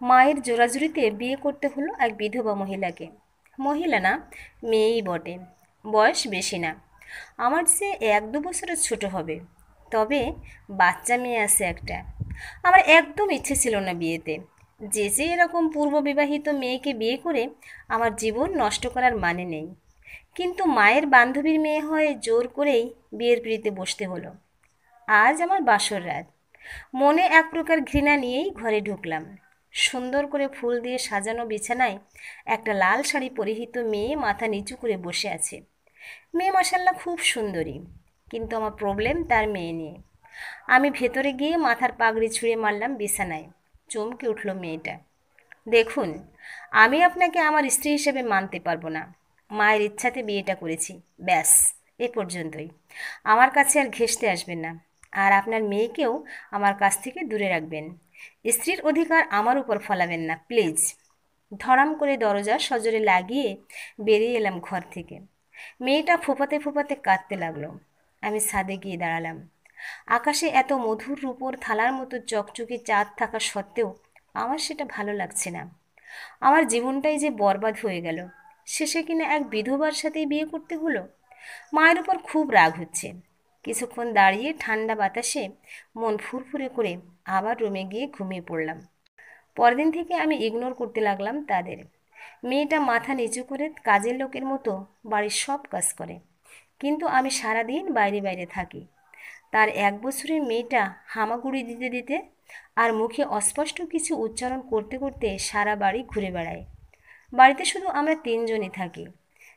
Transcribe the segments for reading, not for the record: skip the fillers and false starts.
মায়ের জোরাজুরিতে বিয়ে করতে হলো এক বিধবা মহিলাকে। মহিলা না, মেয়েই বটে। বয়স বেশি না, আমার চেয়ে 1-2 বছরের ছোট হবে। তবে বাচ্চা মেয়ে আছে একটা। আমার একদম ইচ্ছে ছিল না বিয়েতে। যে এরকম পূর্ব বিবাহিত মেয়েকে বিয়ে করে আমার জীবন নষ্ট করার মানে নেই। কিন্তু মায়ের বান্ধবীর মেয়ে হয়ে জোর করেই বিয়ের পিঁড়িতে বসতে হলো। আজ আমার বাসর রাত। মনে এক প্রকার ঘৃণা নিয়েই ঘরে ঢুকলাম। সুন্দর করে ফুল দিয়ে সাজানো বিছানায় একটা লাল শাড়ি পরিহিত মেয়ে মাথা নিচু করে বসে আছে। মেয়ে মাসাল্লাহ খুব সুন্দরী, কিন্তু আমার প্রবলেম তার মেয়ে নিয়ে। আমি ভেতরে গিয়ে মাথার পাগড়ি ছুঁড়ে মারলাম বিছানায়। চমকে উঠল মেয়েটা। দেখুন, আমি আপনাকে আমার স্ত্রী হিসেবে মানতে পারবো না। মায়ের ইচ্ছাতে বিয়েটা করেছি, ব্যাস, এ পর্যন্তই। আমার কাছে আর ঘেঁষতে আসবেন না। আর আপনার মেয়েকেও আমার কাছ থেকে দূরে রাখবেন। স্ত্রীর অধিকার আমার উপর ফলাবেন না, প্লিজ। ধড়াম করে দরজা সজোরে লাগিয়ে বেরিয়ে এলাম ঘর থেকে। মেয়েটা ফোঁপাতে ফোঁপাতে কাঁদতে লাগলো। আমি ছাদে গিয়ে দাঁড়ালাম। আকাশে এত মধুর রূপোর থালার মতো চকচকে চাঁদ থাকা সত্ত্বেও আমার সেটা ভালো লাগছে না। আমার জীবনটাই যে বরবাদ হয়ে গেল। শেষে কিনা এক বিধবার সাথেই বিয়ে করতে হলো। মায়ের উপর খুব রাগ হচ্ছে। কিছুক্ষণ দাঁড়িয়ে ঠান্ডা বাতাসে মন ফুরফুরে করে আবার রুমে গিয়ে ঘুমিয়ে পড়লাম। পরদিন থেকে আমি ইগনোর করতে লাগলাম তাদের। মেয়েটা মাথা নিচু করে কাজের লোকের মতো বাড়ির সব কাজ করে, কিন্তু আমি সারাদিন বাইরে বাইরে থাকি। তার 1 বছরের মেয়েটা হামাগুড়ি দিতে দিতে আর মুখে অস্পষ্ট কিছু উচ্চারণ করতে করতে সারা বাড়ি ঘুরে বেড়ায়। বাড়িতে শুধু আমরা তিনজনই থাকি।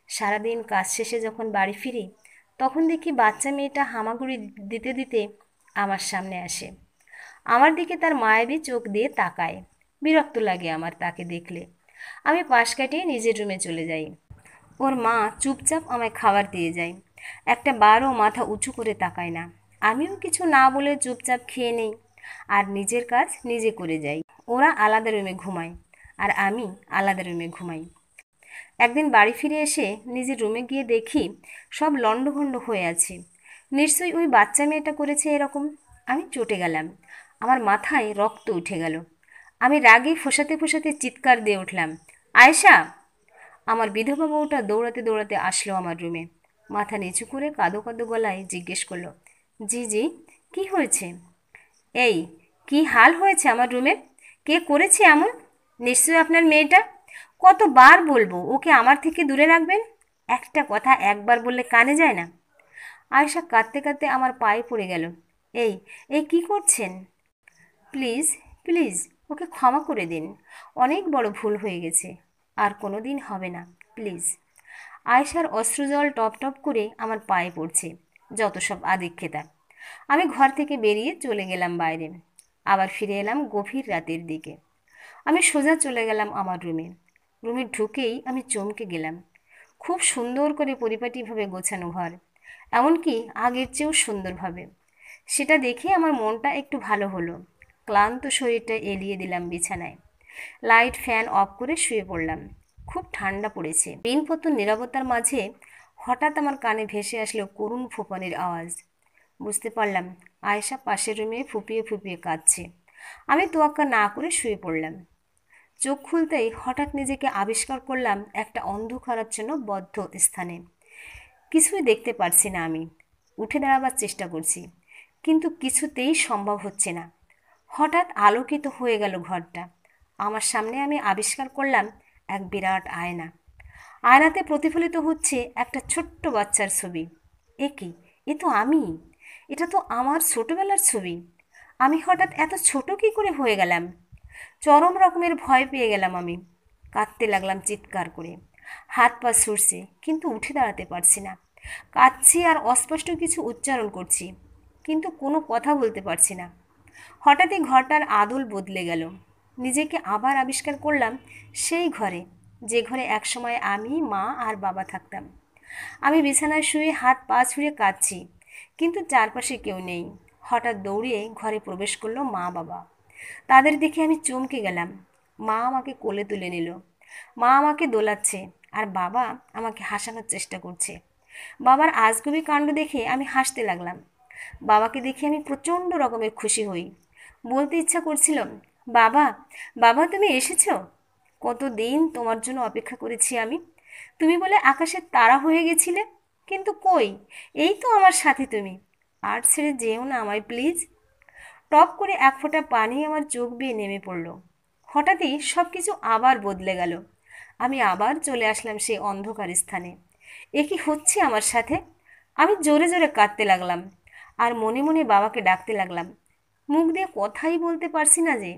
সারাদিন কাজ শেষে যখন বাড়ি ফিরি, তখন দেখি বাচ্চা মেয়েটা হামাগুড়ি দিতে দিতে আমার সামনে আসে। আমার দিকে তার মায়াবী চোখ দিয়ে তাকায়। বিরক্ত লাগে আমার তাকে দেখলে। আমি পাশ কাটিয়ে নিজের রুমে চলে যাই। ওর মা চুপচাপ আমায় খাবার দিয়ে যায়। একটা বারও মাথা উঁচু করে তাকায় না। আমিও কিছু না বলে চুপচাপ খেয়ে নেই আর নিজের কাজ নিজে করে যাই। ওরা আলাদা রুমে ঘুমায় আর আমি আলাদা রুমে ঘুমাই। একদিন বাড়ি ফিরে এসে নিজের রুমে গিয়ে দেখি সব লণ্ডভণ্ড হয়ে আছে। নিশ্চয়ই ওই বাচ্চা মেয়েটা করেছে এরকম। আমি চটে গেলাম। আমার মাথায় রক্ত উঠে গেল। আমি রাগে ফোঁসাতে ফোঁসাতে চিৎকার দিয়ে উঠলাম, আয়েশা! আমার বিধবা বউটা দৌড়াতে দৌড়াতে আসলো আমার রুমে। মাথা নিচু করে কাঁদো কাঁদো গলায় জিজ্ঞেস করলো, জি জি, কি হয়েছে? এই, কি হাল হয়েছে আমার রুমের? কে করেছে এমন? নিশ্চয়ই আপনার মেয়েটা। কতবার বলবো ওকে আমার থেকে দূরে রাখবেন? একটা কথা একবার বললে কানে যায় না? আয়েশা কাঁদতে কাঁদতে আমার পায়ে পড়ে গেল। এই, এই কি করছেন? প্লিজ, প্লিজ, ওকে ক্ষমা করে দিন। অনেক বড় ভুল হয়ে গেছে। আর কোনো দিন হবে না, প্লিজ। আয়েশার অশ্রুজল টপ টপ করে আমার পায়ে পড়ছে। যত সব আদিক্ষেতা। আমি ঘর থেকে বেরিয়ে চলে গেলাম বাইরে। আবার ফিরে এলাম গভীর রাতের দিকে। আমি সোজা চলে গেলাম আমার রুমে। রুমে ঢুকেই আমি চমকে গেলাম। খুব সুন্দর করে পরিপাটিভাবে গোছানো ঘর, এমনকি আগের চেয়েও সুন্দরভাবে। সেটা দেখে আমার মনটা একটু ভালো হলো। ক্লান্ত শরীরটা এলিয়ে দিলাম বিছানায়। লাইট ফ্যান অফ করে শুয়ে পড়লাম। খুব ঠান্ডা পড়েছে। দিনপত নীরবতার মাঝে হঠাৎ আমার কানে ভেসে আসলো করুণ ফুঁপানির আওয়াজ। বুঝতে পারলাম আয়েশা পাশের রুমে ফুপিয়ে ফুপিয়ে কাঁদছে। আমি তোয়াক্কা না করে শুয়ে পড়লাম। চোখ খুলতেই হঠাৎ নিজেকে আবিষ্কার করলাম একটা অন্ধকারাচ্ছন্ন বদ্ধ স্থানে। কিছুই দেখতে পারছি না আমি। উঠে দাঁড়াবার চেষ্টা করছি, কিন্তু কিছুতেই সম্ভব হচ্ছে না। হঠাৎ আলোকিত হয়ে গেল ঘরটা। আমার সামনে আমি আবিষ্কার করলাম এক বিরাট আয়না। আয়নাতে প্রতিফলিত হচ্ছে একটা ছোট্ট বাচ্চার ছবি। এ কি? এ তো আমি। এটা তো আমার ছোটবেলার ছবি। আমি হঠাৎ এত ছোট কি করে হয়ে গেলাম? চরম রকমের ভয় পেয়ে গেলাম আমি। কাঁদতে লাগলাম চিৎকার করে। হাত পা ছুটছে, কিন্তু উঠে দাঁড়াতে পারছি না। কাঁদছি আর অস্পষ্ট কিছু উচ্চারণ করছি, কিন্তু কোনো কথা বলতে পারছি না। হঠাৎই ঘরটার আদল বদলে গেল। নিজেকে আবার আবিষ্কার করলাম সেই ঘরে, যে ঘরে একসময় আমি, মা আর বাবা থাকতাম। আমি বিছানায় শুয়ে হাত পা ছুঁড়ে কাঁদছি, কিন্তু চারপাশে কেউ নেই। হঠাৎ দৌড়িয়ে ঘরে প্রবেশ করলো মা বাবা। তাদের দেখে আমি চমকে গেলাম। মা আমাকে কোলে তুলে নিল। মা আমাকে দোলাচ্ছে আর বাবা আমাকে হাসানোর চেষ্টা করছে। বাবার আজগুবি কাণ্ড দেখে আমি হাসতে লাগলাম। বাবাকে দেখে আমি প্রচণ্ড রকমের খুশি হই। বলতে ইচ্ছা করছিল, বাবা, বাবা তুমি এসেছো? কতদিন তোমার জন্য অপেক্ষা করেছি আমি। তুমি বলে আকাশের তারা হয়ে গেছিলে, কিন্তু কই, এই তো আমার সাথে তুমি। আর ছেড়ে যেও না আমায় প্লিজ। টপ করে এক ফোঁটা পানি আমার চোখ বেয়ে নেমে পড়ল। হঠাৎই সব কিছু আবার বদলে গেল। আমি আবার চলে আসলাম সেই অন্ধকার স্থানে। এ কি হচ্ছে আমার সাথে? আমি জোরে জোরে কাঁদতে লাগলাম, আর মনে মনে বাবাকে ডাকতে লাগলাম। মুখ দিয়ে কথাই বলতে পারছি না যে।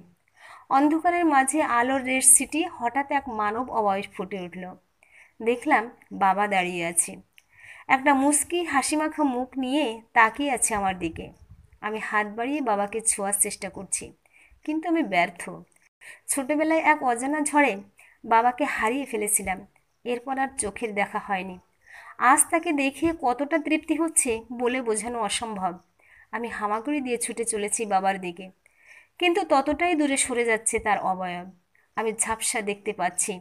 অন্ধকারের মাঝে আলোর রেশ ছিটিয়ে হঠাৎ এক মানব অবয়ব ফুটে উঠল। দেখলাম বাবা দাঁড়িয়ে আছে, একটা মুচকি হাসিমাখা মুখ নিয়ে তাকিয়ে আছে আমার দিকে। আমি হাত বাড়িয়ে বাবাকে ছোঁয়ার চেষ্টা করছি, কিন্তু আমি ব্যর্থ। ছোটবেলায় এক অজানা ঝড়ে বাবাকে হারিয়ে ফেলেছিলাম, এরপর আর চোখের দেখা হয়নি। আজ তাকে দেখে কতটা তৃপ্তি হচ্ছে বলে বোঝানো অসম্ভব। আমি হামাগুড়ি দিয়ে ছুটে চলেছি বাবার দিকে, কিন্তু ততটাই দূরে সরে যাচ্ছে তার অবয়ব। আমি ঝাপসা দেখতে পাচ্ছি,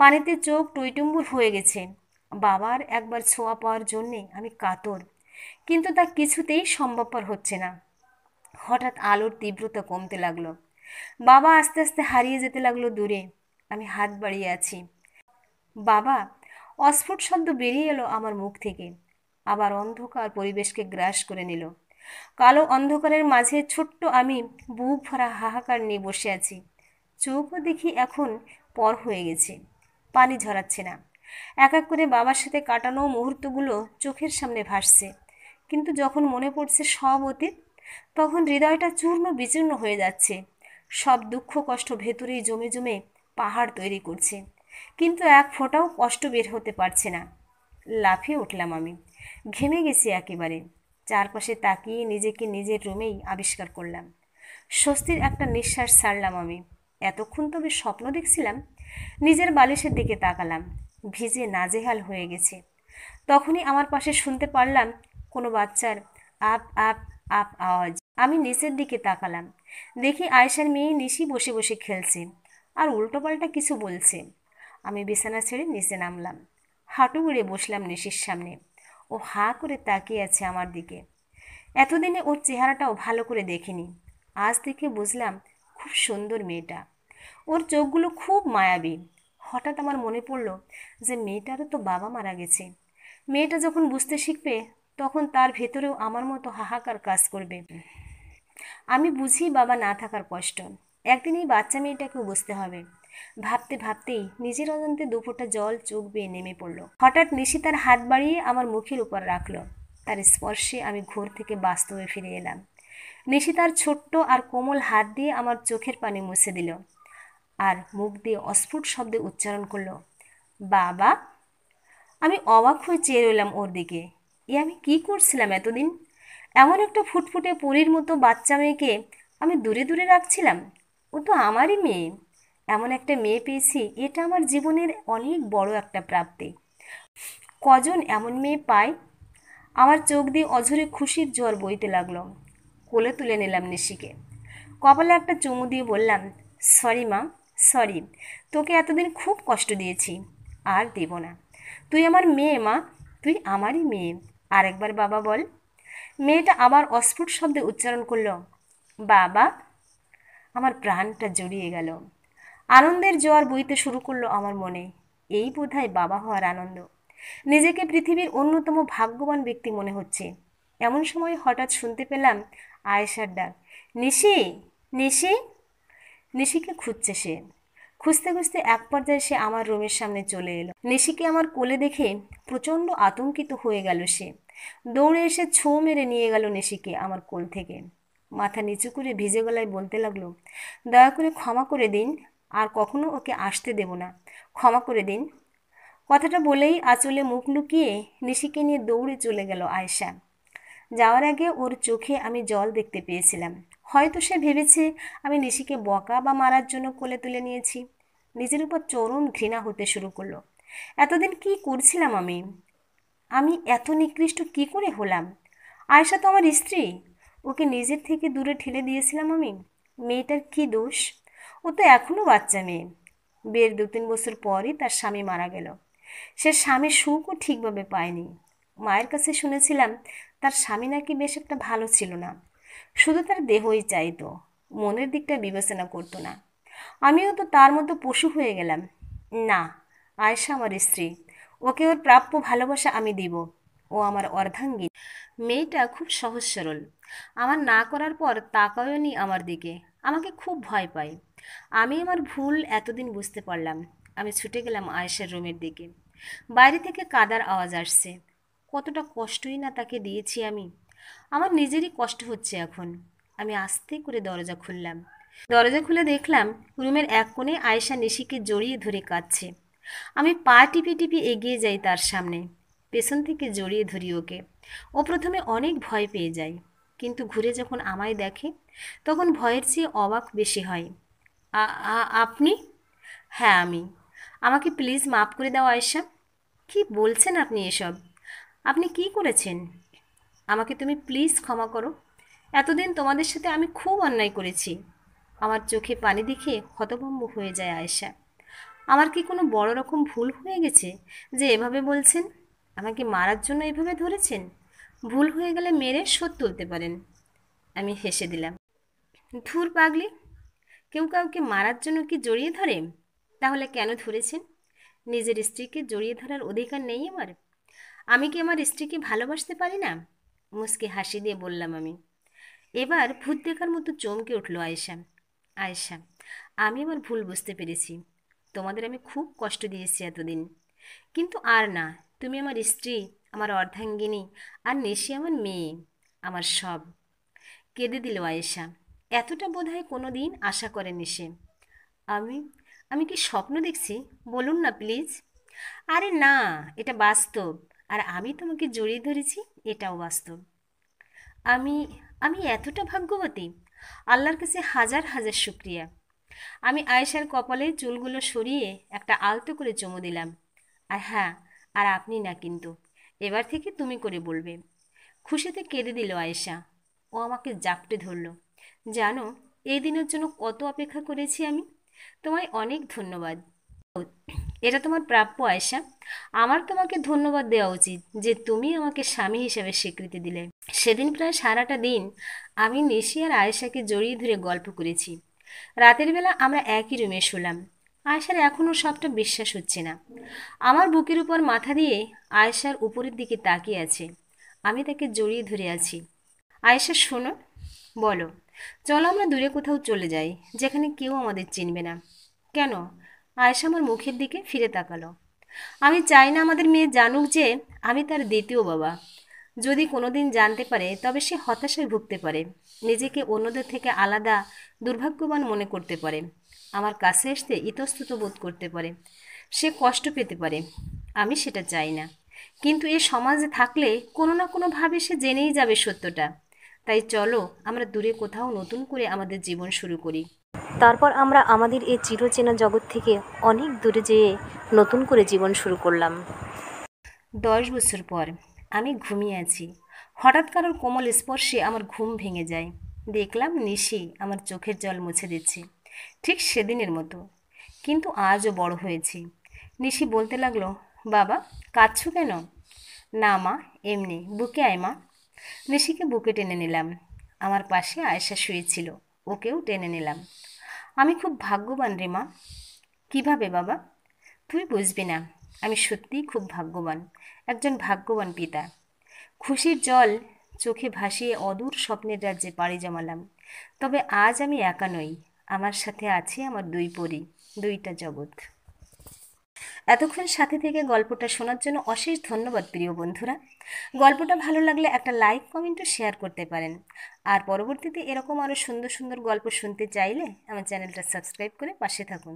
পানিতে চোখ টইটুম্বুর হয়ে গেছে। বাবার একবার ছোঁয়া পাওয়ার জন্যে আমি কাতর, কিন্তু তা কিছুতেই সম্ভবপর হচ্ছে না। হঠাৎ আলোর তীব্রতা কমতে লাগলো, বাবা আস্তে আস্তে হারিয়ে যেতে লাগলো দূরে। আমি হাত বাড়িয়ে আছি। বাবা! অস্ফুট শব্দ বেরিয়ে এলো আমার মুখ থেকে। আবার অন্ধকার পরিবেশকে গ্রাস করে নিল। কালো অন্ধকারের মাঝে ছোট্ট আমি বুক ভরা হাহাকার নিয়ে বসে আছি। চোখও দেখি এখন পর হয়ে গেছে, পানি ঝরাচ্ছে না। এক এক করে বাবার সাথে কাটানো মুহূর্তগুলো চোখের সামনে ভাসছে, কিন্তু যখন মনে পড়ছে সব অতীত, তখন হৃদয়টা চূর্ণ বিচূর্ণ হয়ে যাচ্ছে। সব দুঃখ কষ্ট ভেতরেই জমে জমে পাহাড় তৈরি করছে, কিন্তু এক ফোঁটাও কষ্ট বের হতে পারছে না। লাফিয়ে উঠলাম আমি, ঘেমে গেছি একেবারে। চারপাশে তাকিয়ে নিজেকে নিজের রুমেই আবিষ্কার করলাম। স্বস্তির একটা নিঃশ্বাস ছাড়লাম আমি। এতক্ষণ তবে স্বপ্ন দেখছিলাম। নিজের বালিশের দিকে তাকালাম, ভিজে নাজেহাল হয়ে গেছে। তখনই আমার পাশে শুনতে পারলাম কোনো বাচ্চার আপ আপ আপ আওয়াজ। আমি নিচের দিকে তাকালাম, দেখি আয়েশার মেয়ে নিশি বসে বসে খেলছে আর উল্টোপাল্টা কিছু বলছে। আমি বিছানা ছেড়ে নিচে নামলাম, হাঁটু গেড়ে বসলাম নিশির সামনে। ও হাঁ করে তাকিয়ে আছে আমার দিকে। এতদিনে ওর চেহারাটাও ভালো করে দেখিনি, আজ দেখে বুঝলাম খুব সুন্দর মেয়েটা। ওর চোখগুলো খুব মায়াবী। হঠাৎ আমার মনে পড়ল যে মেয়েটারও তো বাবা মারা গেছে। মেয়েটা যখন বুঝতে শিখবে, তখন তার ভেতরেও আমার মতো হাহাকার কাজ করবে। আমি বুঝি বাবা না থাকার কষ্ট। একদিন এই বাচ্চা মেয়েটাকেও বুঝতে হবে। ভাবতে ভাবতেই নিজের অজান্তে দুফোঁটা জল চোখ বেয়ে নেমে পড়ল। হঠাৎ নিশি তার হাত বাড়িয়ে আমার মুখের উপর রাখলো। তার স্পর্শে আমি ঘোর থেকে বাস্তবে ফিরে এলাম। নিশি তার ছোট্ট আর কোমল হাত দিয়ে আমার চোখের পানি মুছে দিল, আর মুখ দিয়ে অস্ফুট শব্দে উচ্চারণ করলো, বাবা। আমি অবাক হয়ে চেয়ে রইলাম ওর দিকে। এ আমি কি করছিলাম এতদিন? এমন একটা ফুটফুটে পরীর মতো বাচ্চা মেয়েকে আমি দূরে দূরে রাখছিলাম। ও তো আমারই মেয়ে। এমন একটা মেয়ে পেয়েছি, এটা আমার জীবনের অনেক বড় একটা প্রাপ্তি। কজন এমন মেয়ে পায়? আমার চোখ দিয়ে অঝরে খুশির জোয়ার বইতে লাগলো। কোলে তুলে নিলাম নিশিকে, কপালে একটা চুমু দিয়ে বললাম, সরি মা, সরি। তোকে এতদিন খুব কষ্ট দিয়েছি, আর দেব না। তুই আমার মেয়ে মা, তুই আমারই মেয়ে। আরেকবার বাবা বল। মেয়েটা আবার অস্ফুট শব্দে উচ্চারণ করলো, বাবা। আমার প্রাণটা জড়িয়ে গেল। আনন্দের জোয়ার বইতে শুরু করলো আমার মনে। এই বোধহয় বাবা হওয়ার আনন্দ। নিজেকে পৃথিবীর অন্যতম ভাগ্যবান ব্যক্তি মনে হচ্ছে। এমন সময় হঠাৎ শুনতে পেলাম আয়েশার ডাক, নিশি, নিশি। নিশিকে খুঁজছে সে। খুঁজতে খুঁজতে এক পর্যায়ে সে আমার রুমের সামনে চলে এলো। নিশিকে আমার কোলে দেখে প্রচণ্ড আতঙ্কিত হয়ে গেল সে। দৌড়ে এসে ছোঁ মেরে নিয়ে গেল নিশিকে আমার কোল থেকে। মাথা নিচু করে ভিজে গলায় বলতে লাগলো, দয়া করে ক্ষমা করে দিন, আর কখনো ওকে আসতে দেব না, ক্ষমা করে দিন। কথাটা বলেই আঁচলে মুখ লুকিয়ে নিশিকে নিয়ে দৌড়ে চলে গেল আয়েশা। যাওয়ার আগে ওর চোখে আমি জল দেখতে পেয়েছিলাম। হয়তো সে ভেবেছে আমি নিশিকে বকা বা মারার জন্য কোলে তুলে নিয়েছি। নিজের উপর চরম ঘৃণা হতে শুরু করলো। এতদিন কি করছিলাম আমি? আমি এত নিকৃষ্ট কি করে হলাম? আয়েশা তো আমার স্ত্রী, ওকে নিজের থেকে দূরে ঠেলে দিয়েছিলাম আমি। মেয়েটার কি দোষ? ও তো এখনও বাচ্চা মেয়ে। বিয়ের 2-3 বছর পরই তার স্বামী মারা গেল। সে স্বামীর সুখও ঠিকভাবে পায়নি। মায়ের কাছে শুনেছিলাম তার স্বামী নাকি বেশ একটা ভালো ছিল না, শুধু তার দেহই চাইতো। মনের দিকটা বিবেচনা করতো না। আমিও তো তার মতো পশু হয়ে গেলাম। না, আয়েশা আমার স্ত্রী, ওকে ওর প্রাপ্য ভালোবাসা আমি দিব। ও আমার অর্ধাঙ্গী। মেয়েটা খুব সহজ সরল। আমার না করার পর তাকায়নি আমার দিকে। আমাকে খুব ভয় পায়। আমি আমার ভুল এতদিন বুঝতে পারলাম। আমি ছুটে গেলাম আয়েশার রুমের দিকে। বাইরে থেকে কাদার আওয়াজ আসছে। কতটা কষ্টই না তাকে দিয়েছি আমি। আমার নিজেরই কষ্ট হচ্ছে এখন। আমি আস্তে করে দরজা খুললাম। দরজা খুলে দেখলাম রুমের এক কোণে আয়েশা নিশিকে জড়িয়ে ধরে কাঁদছে। আমি পা টিপে টিপে এগিয়ে যাই তার সামনে। পেছন থেকে জড়িয়ে ধরি ওকে। ও প্রথমে অনেক ভয় পেয়ে যায়, কিন্তু ঘুরে যখন আমায় দেখে তখন ভয়ের চেয়ে অবাক বেশি হয়। আপনি? হ্যাঁ, আমি। আমাকে প্লিজ মাফ করে দাও আয়েশা। কি বলছেন আপনি এসব? আপনি কি করেছেন? আমাকে তুমি প্লিজ ক্ষমা করো। এতদিন তোমাদের সাথে আমি খুব অন্যায় করেছি। আমার চোখে পানি দেখে হতভম্ব হয়ে যায় আয়েশা। আমার কি কোনো বড় রকম ভুল হয়ে গেছে যে এভাবে বলছেন? আমাকে মারার জন্য এভাবে ধরেছেন? ভুল হয়ে গেলে মেরে শোধ তুলতে পারেন। আমি হেসে দিলাম। ধুর পাগলি, কেউ কাউকে মারার জন্য কি জড়িয়ে ধরে? তাহলে কেন ধরেছেন? নিজের স্ত্রীকে জড়িয়ে ধরার অধিকার নেই আমার? আমি কি আমার স্ত্রীকে ভালোবাসতে পারি না? মুচকি হাসি দিয়ে বললাম আমি। এবার ভূত দেখার মতো চমকে উঠল আয়েশা। আয়েশা, আমি আমার ভুল বুঝতে পেরেছি। তোমাদের আমি খুব কষ্ট দিয়েছি এতদিন, কিন্তু আর না। তুমি আমার স্ত্রী, আমার অর্ধাঙ্গিনী, আর নিশি আমার মেয়ে, আমার সব। কেঁদে দিল আয়েশা। এতটা বোধহয় কোনো দিন আশা করেনি সে। আমি আমি কি স্বপ্ন দেখছি? বলুন না প্লিজ। আরে না, এটা বাস্তব। আর আমি তোমাকে জড়িয়ে ধরেছি, এটাও বাস্তব। আমি আমি এতটা ভাগ্যবতী! আল্লাহর কাছে হাজার হাজার শুক্রিয়া। আমি আয়েশার কপালে চুলগুলো সরিয়ে একটা আলতো করে চুমু দিলাম। আর হ্যাঁ, আর আপনি না কিন্তু, এবার থেকে তুমি করে বলবে। খুশিতে কেঁদে দিল আয়েশা। ও আমাকে জাপটে ধরল। জানো, এই দিনের জন্য কত অপেক্ষা করেছি আমি। তোমায় অনেক ধন্যবাদ। এটা তোমার প্রাপ্য আয়েশা। আমার তোমাকে ধন্যবাদ দেওয়া উচিত যে তুমি আমাকে স্বামী হিসেবে স্বীকৃতি দিলে। সেদিন প্রায় সারাটা দিন আমি নিশি আর আয়েশাকে জড়িয়ে ধরে গল্প করেছি। রাতের বেলা আমরা একই রুমে শুলাম। আয়েশার এখনও সবটা বিশ্বাস হচ্ছে না। আমার বুকের উপর মাথা দিয়ে আয়েশার উপরের দিকে তাকিয়ে আছে। আমি তাকে জড়িয়ে ধরে আছি। আয়েশা শোনো। বলো। চলো আমরা দূরে কোথাও চলে যাই, যেখানে কেউ আমাদের চিনবে না। কেন? আয়েশা আমার মুখের দিকে ফিরে তাকালো। আমি চাই না আমাদের মেয়ে জানুক যে আমি তার দ্বিতীয় বাবা। যদি কোনোদিন জানতে পারে তবে সে হতাশায় ভুগতে পারে, নিজেকে অন্যদের থেকে আলাদা, দুর্ভাগ্যবান মনে করতে পারে, আমার কাছে আসতে ইতস্তত বোধ করতে পারে, সে কষ্ট পেতে পারে। আমি সেটা চাই না। কিন্তু এ সমাজে থাকলে কোনো না কোনোভাবে সে জেনেই যাবে সত্যটা। তাই চলো আমরা দূরে কোথাও নতুন করে আমাদের জীবন শুরু করি। তারপর আমরা আমাদের এই চিরচেনা জগৎ থেকে অনেক দূরে যেয়ে নতুন করে জীবন শুরু করলাম। 10 বছর পর আমি ঘুমিয়ে আছি। হঠাৎ কারোর কোমল স্পর্শে আমার ঘুম ভেঙে যায়। দেখলাম নিশি আমার চোখের জল মুছে দিচ্ছে, ঠিক সেদিনের মতো। কিন্তু আজও বড় হয়েছি। নিশি বলতে লাগলো, বাবা, কাঁদছো কেন? না মা, এমনি। বুকে আয় মা। নিশিকে বুকে টেনে নিলাম। আমার পাশে আয়েশা শুয়েছিল, ওকেও টেনে নিলাম। আমি খুব ভাগ্যবান রে মা। কিভাবে বাবা? তুই বুঝবি না। আমি সত্যিই খুব ভাগ্যবান, একজন ভাগ্যবান পিতা। খুশির জল চোখে ভাসিয়ে অদূর স্বপ্নের রাজ্যে পাড়ি জমালাম। তবে আজ আমি একা নই। আমার সাথে আছে আমার দুই পরী, দুইটা জগৎ। এতক্ষণ সাথে থেকে গল্পটা শোনার জন্য অশেষ ধন্যবাদ প্রিয় বন্ধুরা। গল্পটা ভালো লাগলে একটা লাইক, কমেন্ট ও শেয়ার করতে পারেন। আর পরবর্তীতে এরকম আরও সুন্দর সুন্দর গল্প শুনতে চাইলে আমার চ্যানেলটা সাবস্ক্রাইব করে পাশে থাকুন।